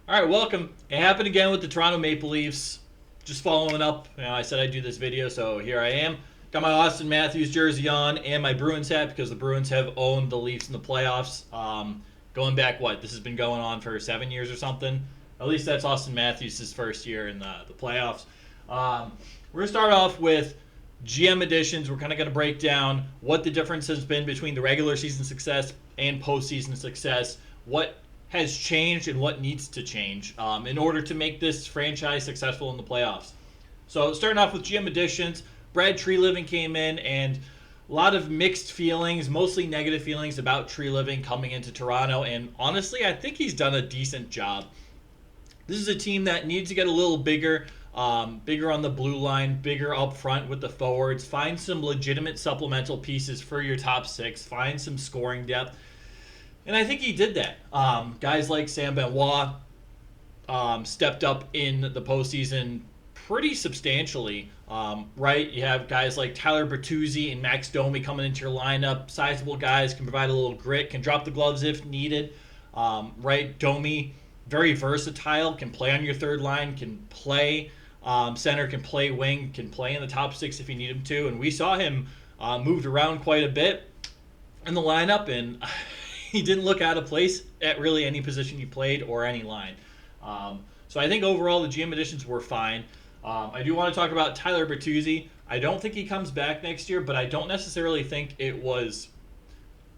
All right, welcome. It happened again with the Toronto Maple Leafs. Just following up. I said I'd do this video, so here I am. Got my Austin Matthews jersey on and my Bruins hat because the Bruins have owned the Leafs in the playoffs. Going back, what? This has been going on for 7 years or something. At least that's Austin Matthews' first year in the playoffs. We're going to start off with GM additions. We're kind of going to break down what the difference has been between the regular season success and postseason success. What has changed and what needs to change in order to make this franchise successful in the playoffs. So starting off with GM additions, Brad Treliving came in, and a lot of mixed feelings, mostly negative feelings about Treliving coming into Toronto. And honestly, I think he's done a decent job. This is a team that needs to get a little bigger, bigger on the blue line, bigger up front with the forwards. Find some legitimate supplemental pieces for your top six. Find some scoring depth. And I think he did that. Guys like Sam Benoit stepped up in the postseason pretty substantially. Right? You have guys like Tyler Bertuzzi and Max Domi coming into your lineup. Sizable guys, can provide a little grit, can drop the gloves if needed. Right? Domi, very versatile, can play on your third line, can play center, can play wing, can play in the top six if you need him to. And we saw him moved around quite a bit in the lineup, and he didn't look out of place at really any position he played or any line. So I think overall the GM additions were fine. I do want to talk about Tyler Bertuzzi. I don't think he comes back next year, but I don't necessarily think it was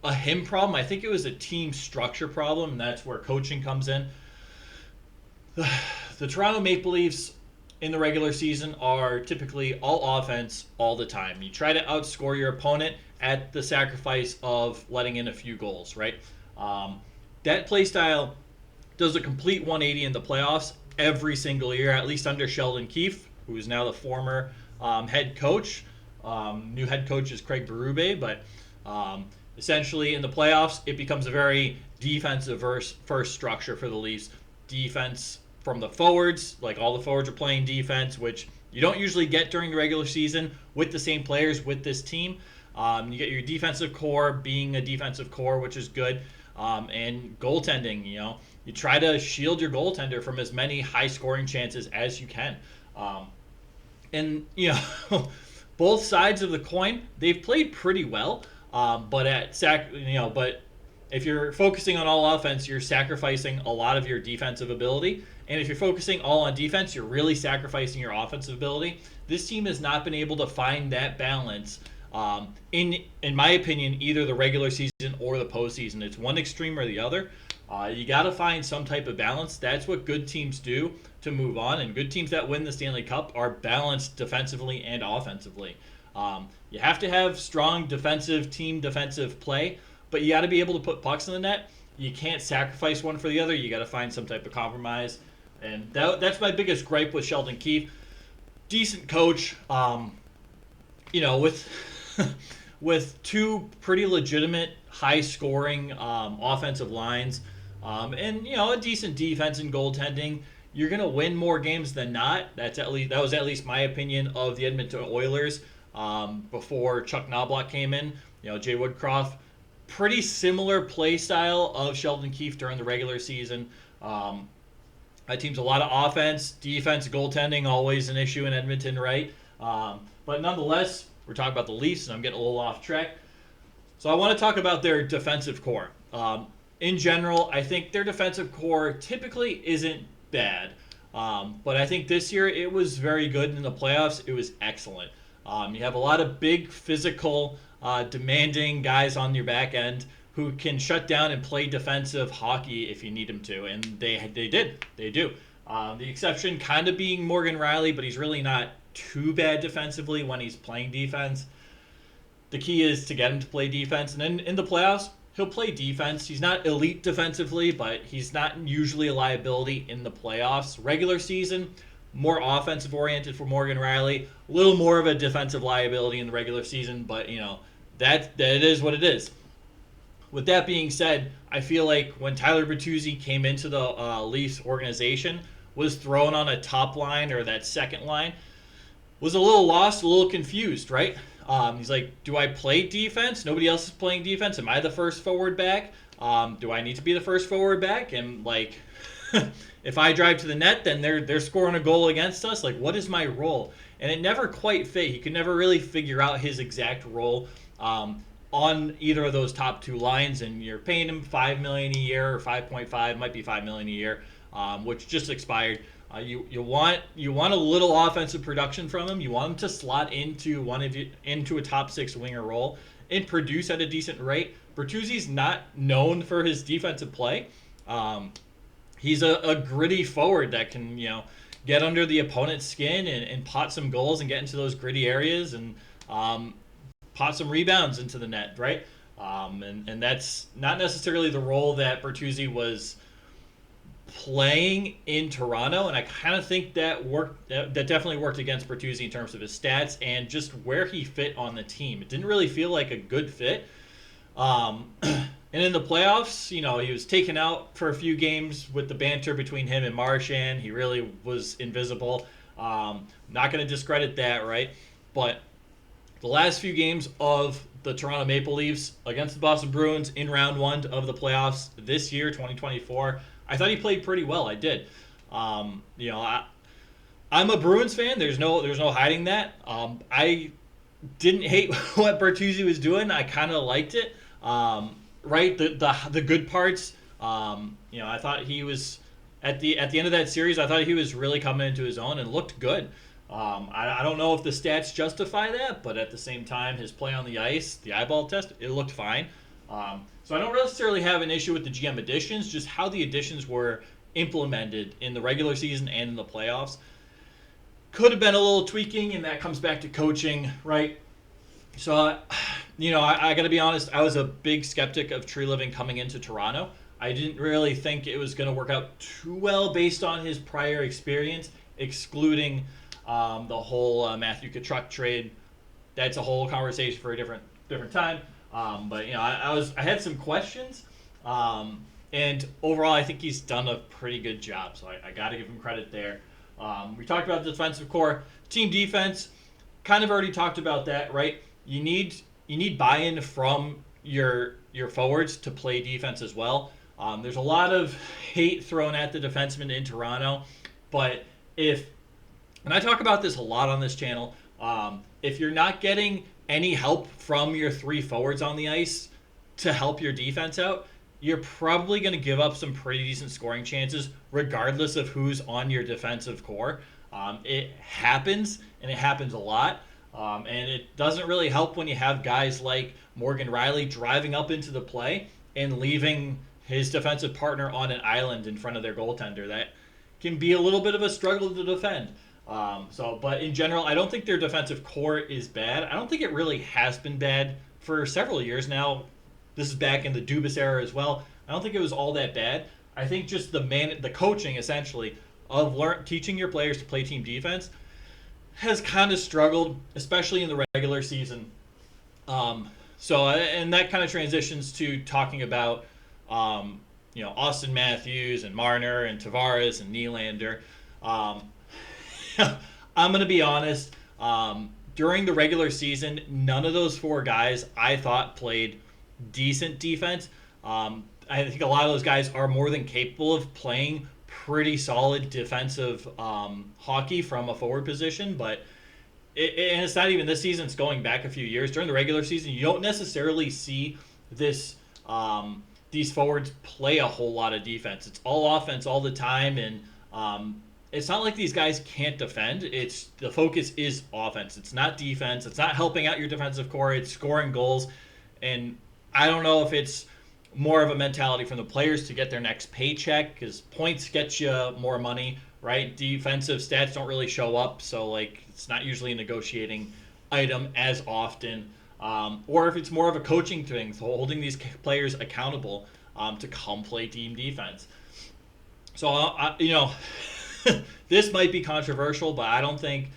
a him problem. I think it was a team structure problem, and that's where coaching comes in. The Toronto Maple Leafs in the regular season are typically all offense all the time. You try to outscore your opponent at the sacrifice of letting in a few goals, right? That play style does a complete 180 in the playoffs every single year, at least under Sheldon Keefe, who is now the former head coach. New head coach is Craig Berube, but essentially in the playoffs, it becomes a very defensive first structure for the Leafs. Defense from the forwards, like all the forwards are playing defense, which you don't usually get during the regular season with the same players with this team. You get your defensive core being a defensive core, which is good. And goaltending, you try to shield your goaltender from as many high scoring chances as you can. And, both sides of the coin, they've played pretty well. But if you're focusing on all offense, you're sacrificing a lot of your defensive ability. And if you're focusing all on defense, you're really sacrificing your offensive ability. This team has not been able to find that balance in my opinion, either the regular season or the postseason. It's one extreme or the other. You got to find some type of balance. That's what good teams do to move on. And good teams that win the Stanley Cup are balanced defensively and offensively. You have to have strong team defensive play, but you got to be able to put pucks in the net. You can't sacrifice one for the other. You got to find some type of compromise. And that's my biggest gripe with Sheldon Keefe. Decent coach, with with two pretty legitimate high-scoring offensive lines, and a decent defense and goaltending, you're gonna win more games than not. That was at least my opinion of the Edmonton Oilers before Chuck Knobloch came in. Jay Woodcroft, pretty similar play style of Sheldon Keefe during the regular season. That team's a lot of offense, defense, goaltending, always an issue in Edmonton, right? But nonetheless, we're talking about the Leafs, and I'm getting a little off track. So I want to talk about their defensive core. In general, I think their defensive core typically isn't bad. But I think this year it was very good in the playoffs. It was excellent. You have a lot of big, physical, demanding guys on your back end who can shut down and play defensive hockey if you need them to. And they did. They do. The exception kind of being Morgan Rielly, but he's really not too bad defensively when he's playing defense. The key is to get him to play defense. And then in the playoffs, he'll play defense. He's not elite defensively, but he's not usually a liability in the playoffs. Regular season, more offensive oriented for Morgan Rielly. A little more of a defensive liability in the regular season, but that it is what it is. With that being said, I feel like when Tyler Bertuzzi came into the Leafs organization, was thrown on a top line or that second line, was a little lost, a little confused, right? He's like, do I play defense? Nobody else is playing defense. Am I the first forward back? Do I need to be the first forward back? And if I drive to the net, then they're scoring a goal against us. Like, what is my role? And it never quite fit. He could never really figure out his exact role on either of those top two lines. And you're paying him $5 million a year, or 5.5, might be $5 million a year, which just expired. You want a little offensive production from him. You want him to slot into a top six winger role and produce at a decent rate. Bertuzzi's not known for his defensive play. He's a gritty forward that can get under the opponent's skin and pot some goals and get into those gritty areas and pot some rebounds into the net, right? And that's not necessarily the role that Bertuzzi was playing in Toronto, and I kind of think that definitely worked against Bertuzzi in terms of his stats and just where he fit on the team. It didn't really feel like a good fit. And in the playoffs, he was taken out for a few games with the banter between him and Marchand. He really was invisible. Not going to discredit that, right? But the last few games of the Toronto Maple Leafs against the Boston Bruins in round one of the playoffs this year, 2024, I thought he played pretty well. I did. I'm a Bruins fan. There's no hiding that. I didn't hate what Bertuzzi was doing. I kind of liked it. Right, the good parts. I thought he was at the end of that series. I thought he was really coming into his own and looked good. I don't know if the stats justify that, but at the same time, his play on the ice, the eyeball test, it looked fine. So I don't necessarily have an issue with the GM additions, just how the additions were implemented in the regular season and in the playoffs. Could have been a little tweaking, and that comes back to coaching, right? So, I got to be honest, I was a big skeptic of Treliving coming into Toronto. I didn't really think it was going to work out too well based on his prior experience, excluding the whole Matthew Tkachuk trade. That's a whole conversation for a different time. But I had some questions, and overall, I think he's done a pretty good job. So I got to give him credit there. We talked about the defensive core, team defense. Kind of already talked about that, right? You need buy-in from your forwards to play defense as well. There's a lot of hate thrown at the defensemen in Toronto, but and I talk about this a lot on this channel, if you're not getting any help from your three forwards on the ice to help your defense out, you're probably going to give up some pretty decent scoring chances regardless of who's on your defensive core. It happens, and it happens a lot. And it doesn't really help when you have guys like Morgan Rielly driving up into the play and leaving his defensive partner on an island in front of their goaltender. That can be a little bit of a struggle to defend. But in general, I don't think their defensive core is bad. I don't think it really has been bad for several years now. This is back in the Dubas era as well. I don't think it was all that bad. I think just the coaching, essentially, of teaching your players to play team defense has kind of struggled, especially in the regular season. And that kind of transitions to talking about, Austin Matthews and Marner and Tavares and Nylander. I'm going to be honest. During the regular season, none of those four guys I thought played decent defense. I think a lot of those guys are more than capable of playing pretty solid defensive hockey from a forward position, but and it's not even this season, it's going back a few years. During the regular season, you don't necessarily see these forwards play a whole lot of defense. It's all offense all the time, and it's not like these guys can't defend. It's the focus is offense. It's not defense. It's not helping out your defensive core. It's scoring goals, and I don't know if it's more of a mentality from the players to get their next paycheck, because points get you more money, right? Defensive stats don't really show up, so it's not usually a negotiating item as often. Or if it's more of a coaching thing, so holding these players accountable to come play team defense. So this might be controversial, but I don't think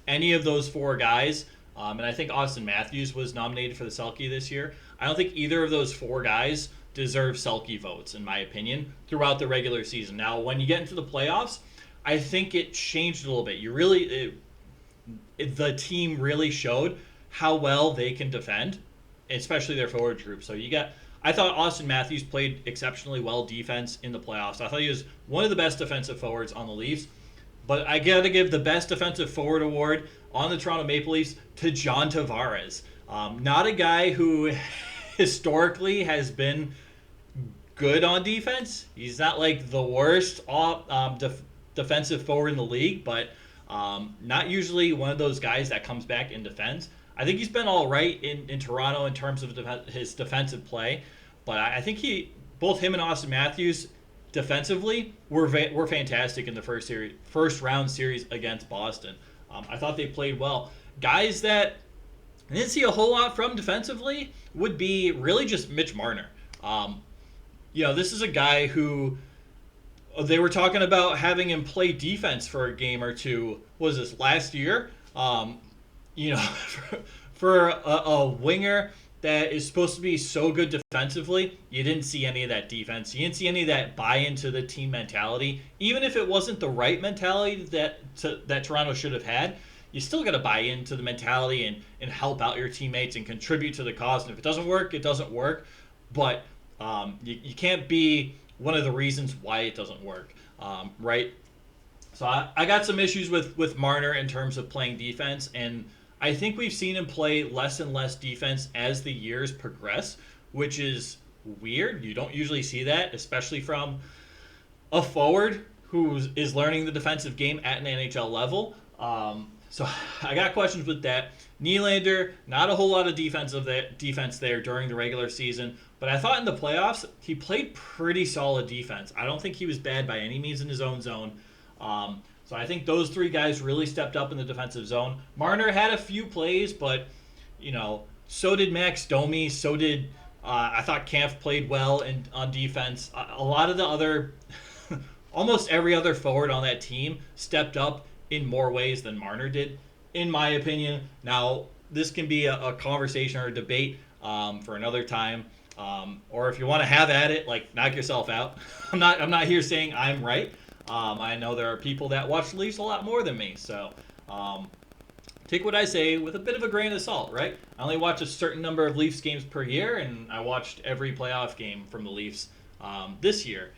any of those four guys, and I think Austin Matthews was nominated for the Selke this year. I don't think either of those four guys deserve Selke votes, in my opinion, throughout the regular season. Now, when you get into the playoffs, I think it changed a little bit. The team really showed how well they can defend, especially their forward group. So you got I thought Austin Matthews played exceptionally well defense in the playoffs. I thought he was one of the best defensive forwards on the Leafs. But I got to give the best defensive forward award on the Toronto Maple Leafs to John Tavares. Not a guy who historically has been good on defense. He's not like the worst defensive forward in the league, but not usually one of those guys that comes back and defends. I think he's been all right in Toronto in terms of his defensive play, but I think both him and Austin Matthews defensively were fantastic in the first round series against Boston. I thought they played well. Guys that I didn't see a whole lot from defensively would be really just Mitch Marner. This is a guy who they were talking about having him play defense for a game or two. Was this last year? For a winger that is supposed to be so good defensively, you didn't see any of that defense. You didn't see any of that buy into the team mentality. Even if it wasn't the right mentality that Toronto should have had, you still got to buy into the mentality and help out your teammates and contribute to the cause. And if it doesn't work, it doesn't work. But you can't be one of the reasons why it doesn't work, right? So I got some issues with Marner in terms of playing defense, and I think we've seen him play less and less defense as the years progress, which is weird. You don't usually see that, especially from a forward who is learning the defensive game at an NHL level. So I got questions with that. Nylander, not a whole lot of defense there during the regular season, but I thought in the playoffs he played pretty solid defense. I don't think he was bad by any means in his own zone. So I think those three guys really stepped up in the defensive zone. Marner had a few plays, but so did Max Domi. So did I thought Kampf played well on defense. A lot of the other, almost every other forward on that team stepped up in more ways than Marner did, in my opinion. Now this can be a conversation or a debate for another time, or if you want to have at it, like knock yourself out. I'm not here saying I'm right. I know there are people that watch the Leafs a lot more than me, so take what I say with a bit of a grain of salt, right? I only watch a certain number of Leafs games per year, and I watched every playoff game from the Leafs this year.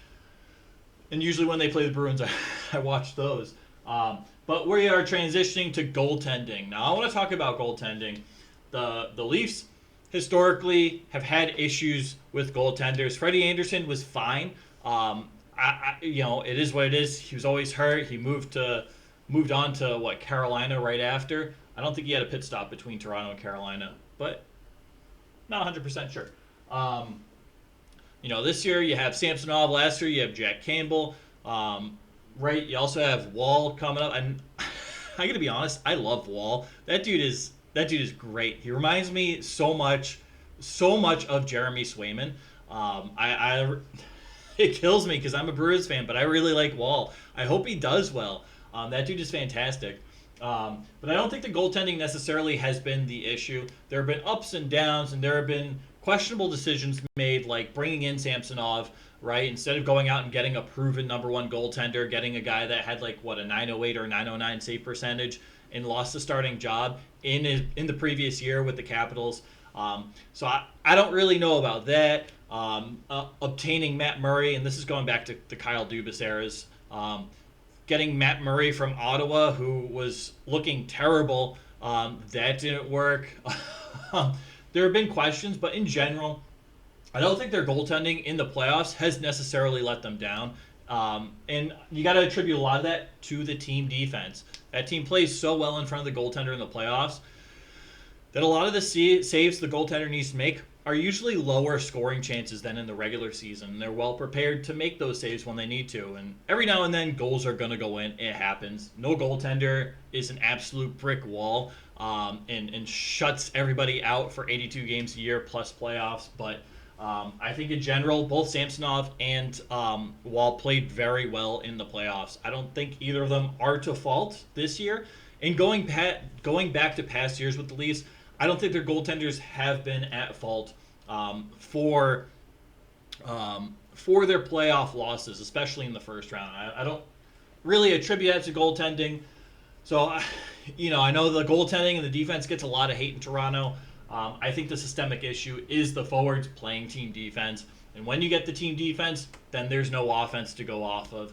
And usually when they play the Bruins, I watch those. But we are transitioning to goaltending. Now I want to talk about goaltending. The Leafs historically have had issues with goaltenders. Freddie Andersen was fine. It is what it is. He was always hurt. He moved on to Carolina right after. I don't think he had a pit stop between Toronto and Carolina, but not 100% sure. This year you have Samsonov. Last year you have Jack Campbell. Right. You also have Wall coming up, and I got to be honest. I love Wall. That dude is great. He reminds me so much of Jeremy Swayman. It kills me because I'm a Brewers fan, but I really like Wall. I hope he does well. That dude is fantastic. But I don't think the goaltending necessarily has been the issue. There have been ups and downs, and there have been questionable decisions made, like bringing in Samsonov, right? Instead of going out and getting a proven number one goaltender, getting a guy that had a 908 or 909 save percentage and lost the starting job in the previous year with the Capitals. So I don't really know about that. Obtaining Matt Murray, and this is going back to the Kyle Dubas eras, getting Matt Murray from Ottawa, who was looking terrible, that didn't work. There have been questions, but in general, I don't think their goaltending in the playoffs has necessarily let them down. And you got to attribute a lot of that to the team defense. That team plays so well in front of the goaltender in the playoffs that a lot of the saves the goaltender needs to make are usually lower scoring chances than in the regular season. They're well prepared to make those saves when they need to. And every now and then, goals are going to go in. It happens. No goaltender is an absolute brick wall and shuts everybody out for 82 games a year plus playoffs. But I think in general, both Samsonov and Wall played very well in the playoffs. I don't think either of them are to fault this year. And going back to past years with the Leafs, I don't think their goaltenders have been at fault for their playoff losses, especially in the first round. I don't really attribute that to goaltending. So, I know the goaltending and the defense gets a lot of hate in Toronto. I think the systemic issue is the forwards playing team defense. And when you get the team defense, then there's no offense to go off of.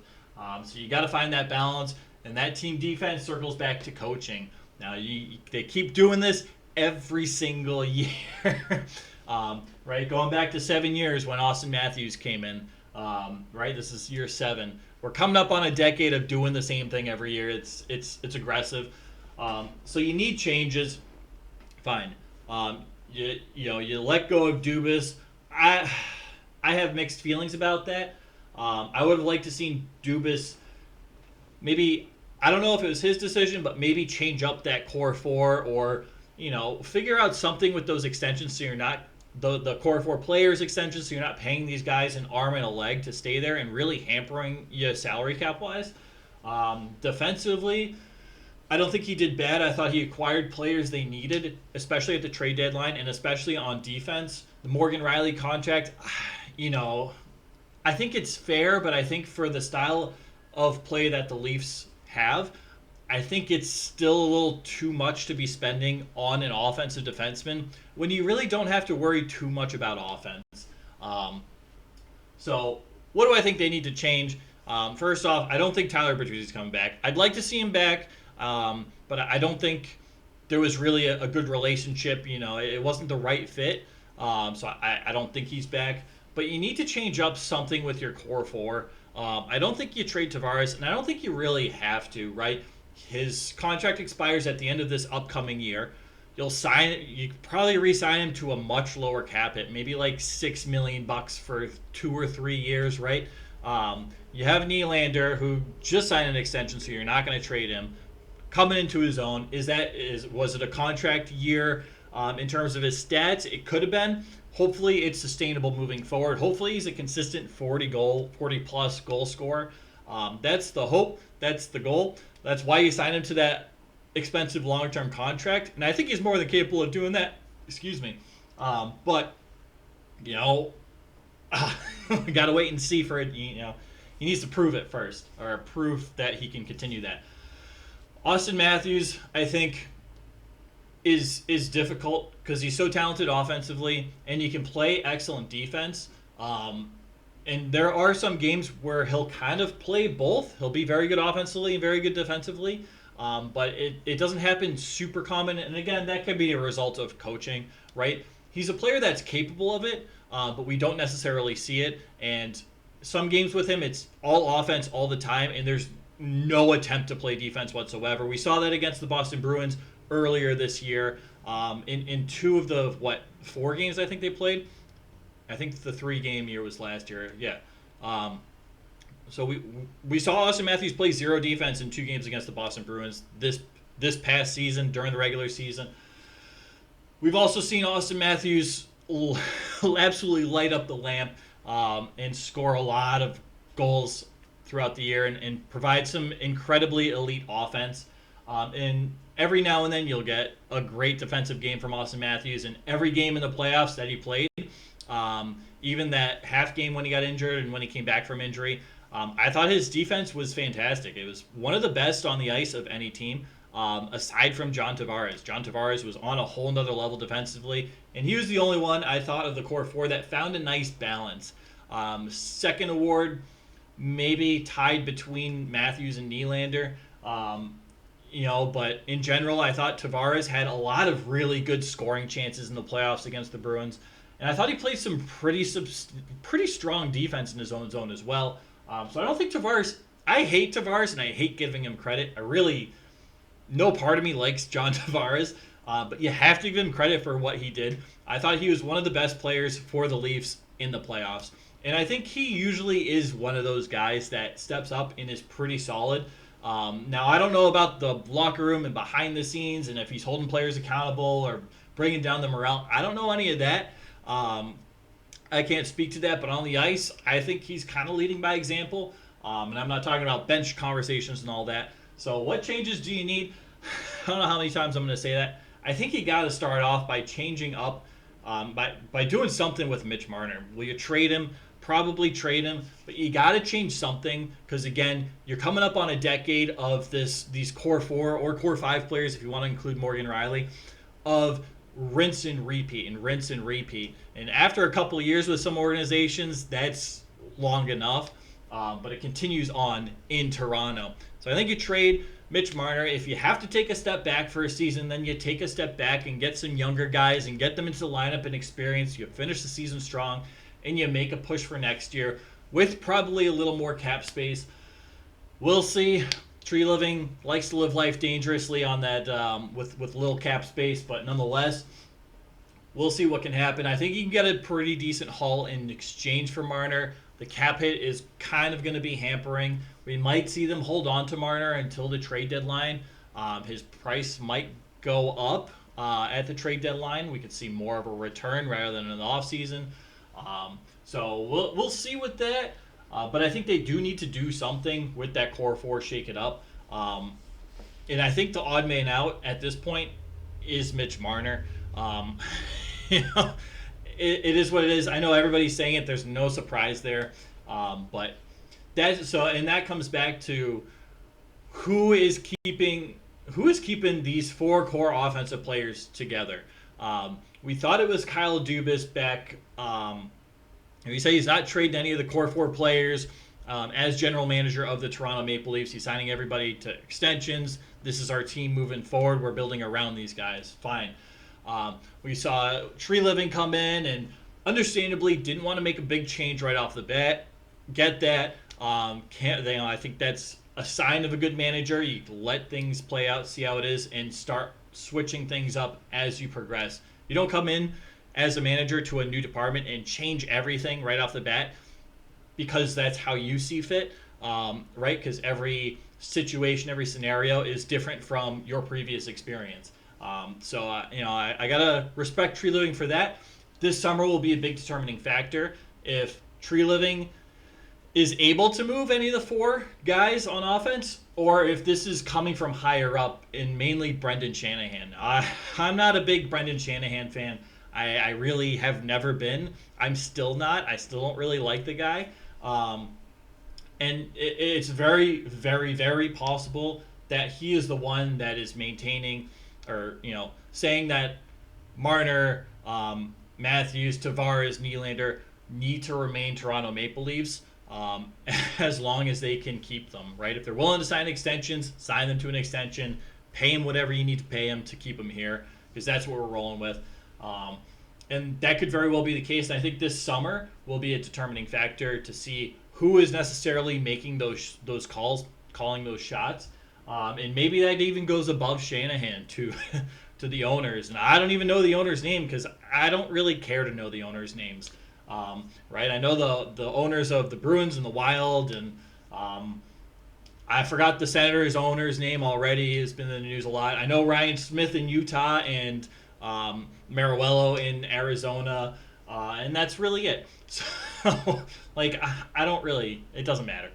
So you got to find that balance. And that team defense circles back to coaching. Now, they keep doing this every single year. Right? Going back to 7 years when Austin Matthews came in. Right? This is year 7. We're coming up on a decade of doing the same thing every year. It's aggressive. So you need changes. Fine. You let go of Dubas. I have mixed feelings about that. I would have liked to seen Dubas maybe, I don't know if it was his decision, but maybe change up that core 4 or, figure out something with those extensions so you're not the core 4 players extensions so you're not paying these guys an arm and a leg to stay there and really hampering you salary cap wise. Defensively, I don't think he did bad. I thought he acquired players they needed, especially at the trade deadline and especially on defense. The Morgan Riley contract, I think it's fair, but I think for the style of play that the Leafs have, I think it's still a little too much to be spending on an offensive defenseman when you really don't have to worry too much about offense. So what do I think they need to change? First off, I don't think Tyler Bertuzzi is coming back. I'd like to see him back, but I don't think there was really a good relationship. It wasn't the right fit. So I don't think he's back. But you need to change up something with your core 4. I don't think you trade Tavares, and I don't think you really have to, right? His contract expires at the end of this upcoming year. You probably re-sign him to a much lower cap hit, maybe like $6 million for 2 or 3 years, right? You have Nylander, who just signed an extension, so you're not going to trade him. Coming into his own, was it a contract year in terms of his stats? It could have been. Hopefully, it's sustainable moving forward. Hopefully, he's a consistent 40-plus goal scorer. That's the hope. That's the goal. That's why you sign him to that expensive long-term contract. And I think he's more than capable of doing that. Excuse me. But, we got to wait and see for it. He needs to prove it first, or prove that he can continue that. Austin Matthews, I think, is difficult because he's so talented offensively and he can play excellent defense. And there are some games where he'll kind of play both. He'll be very good offensively and very good defensively. But it doesn't happen super common. And again, that could be a result of coaching, right? He's a player that's capable of it, but we don't necessarily see it. And some games with him, it's all offense all the time, and there's no attempt to play defense whatsoever. We saw that against the Boston Bruins earlier this year. In 2 of the, 4 games I think they played? I think the 3-game year was last year. Yeah. So we saw Austin Matthews play 0 defense in 2 games against the Boston Bruins this past season during the regular season. We've also seen Austin Matthews absolutely light up the lamp and score a lot of goals throughout the year and provide some incredibly elite offense. And every now and then you'll get a great defensive game from Austin Matthews, and every game in the playoffs that he played, even that half game when he got injured and when he came back from injury, I thought his defense was fantastic. It was one of the best on the ice of any team, aside from John Tavares. John Tavares was on a whole nother level defensively, and he was the only one I thought of the core 4 that found a nice balance. Second award, maybe tied between Matthews and Nylander. But in general, I thought Tavares had a lot of really good scoring chances in the playoffs against the Bruins. And I thought he played some pretty strong defense in his own zone as well. So I don't think Tavares... I hate Tavares, and I hate giving him credit. No part of me likes John Tavares, but you have to give him credit for what he did. I thought he was one of the best players for the Leafs in the playoffs. And I think he usually is one of those guys that steps up and is pretty solid. Now, I don't know about the locker room and behind the scenes and if he's holding players accountable or bringing down the morale. I don't know any of that. I can't speak to that, but on the ice, I think he's kind of leading by example. And I'm not talking about bench conversations and all that. So what changes do you need? I don't know how many times I'm going to say that. I think you got to start off by changing up, by doing something with Mitch Marner. Will you trade him? Probably trade him, but you got to change something because, again, you're coming up on a decade of these core 4 or core 5 players, if you want to include Morgan Riley, of rinse and repeat and rinse and repeat. And after a couple of years with some organizations, that's long enough. But it continues on in Toronto. So I think you trade Mitch Marner. If you have to take a step back for a season, then you take a step back and get some younger guys and get them into the lineup and experience. You finish the season strong, and you make a push for next year with probably a little more cap space. We'll see. Treliving likes to live life dangerously on that with little cap space, but nonetheless, we'll see what can happen. I think you can get a pretty decent haul in exchange for Marner. The cap hit is kind of going to be hampering. We might see them hold on to Marner until the trade deadline. His price might go up at the trade deadline. We could see more of a return rather than an offseason. So we'll see with that. But I think they do need to do something with that core four, shake it up. And I think the odd man out at this point is Mitch Marner. You know, it is what it is. I know everybody's saying it. There's no surprise there. But that comes back to who is keeping these four core offensive players together. We thought it was Kyle Dubas back. He said he's not trading any of the core four players as general manager of the Toronto Maple Leafs. He's signing everybody to extensions. This is our team moving forward. We're building around these guys. Fine. We saw Treliving come in and understandably didn't want to make a big change right off the bat. Get that. I think that's a sign of a good manager. You let things play out, see how it is, and start switching things up as you progress. You don't come in as a manager to a new department and change everything right off the bat because that's how you see fit, right? Because every situation, every scenario is different from your previous experience. I gotta respect Treliving for that. This summer will be a big determining factor. If Treliving is able to move any of the four guys on offense, or if this is coming from higher up, and mainly Brendan Shanahan. I'm not a big Brendan Shanahan fan. I really have never been. I'm still not. I still don't really like the guy. And it's very, very, very possible that he is the one that is maintaining or, saying that Marner, Matthews, Tavares, Nylander need to remain Toronto Maple Leafs as long as they can keep them, right? If they're willing to sign extensions, sign them to an extension, pay them whatever you need to pay them to keep them here because that's what we're rolling with. And that could very well be the case. And I think this summer will be a determining factor to see who is necessarily making those calls, calling those shots. And maybe that even goes above Shanahan to the owners. And I don't even know the owner's name because I don't really care to know the owners' names. Right? I know the owners of the Bruins and the Wild, and I forgot the Senators' owner's name already. It's been in the news a lot. I know Ryan Smith in Utah and Maruello in Arizona, and that's really it. So, I don't really, it doesn't matter.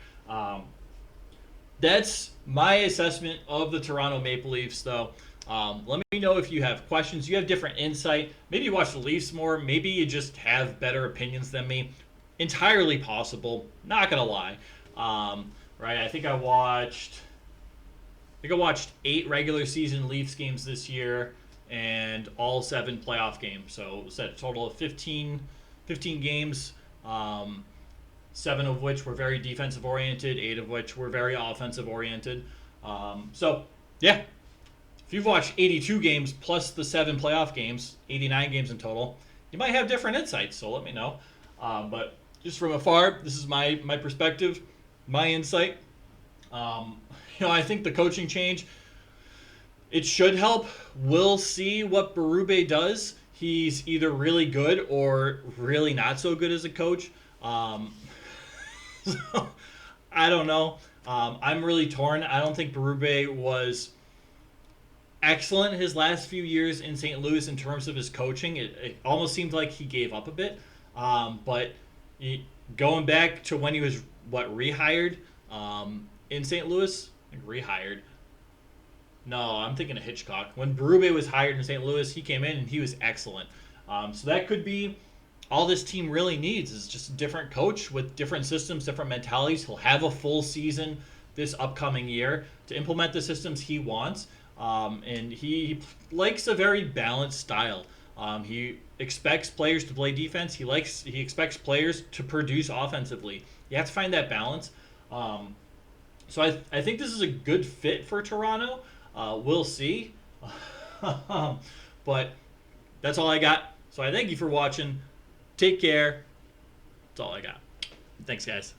That's my assessment of the Toronto Maple Leafs, though. Let me know if you have questions. You have different insight. Maybe you watch the Leafs more. Maybe you just have better opinions than me. Entirely possible. Not gonna lie. Right? I think I watched 8 regular season Leafs games this year and all 7 playoff games. So it was a total of 15 games. 7 of which were very defensive oriented, 8 of which were very offensive oriented. Yeah. If you've watched 82 games plus the 7 playoff games, 89 games in total, you might have different insights, so let me know. But just from afar, this is my perspective, my insight. I think the coaching change, it should help. We'll see what Berube does. He's either really good or really not so good as a coach. So, I don't know. I'm really torn. I don't think Berube was excellent his last few years in St. Louis in terms of his coaching. It almost seemed like he gave up a bit. But going back to when he was, rehired in St. Louis? Rehired. No, I'm thinking of Hitchcock. When Berube was hired in St. Louis, he came in and he was excellent. So that could be all this team really needs is just a different coach with different systems, different mentalities. He'll have a full season this upcoming year to implement the systems he wants. And he likes a very balanced style. He expects players to play defense. He expects players to produce offensively. You have to find that balance. So I think this is a good fit for Toronto. We'll see. But that's all I got. So I thank you for watching. Take care. That's all I got. Thanks, guys.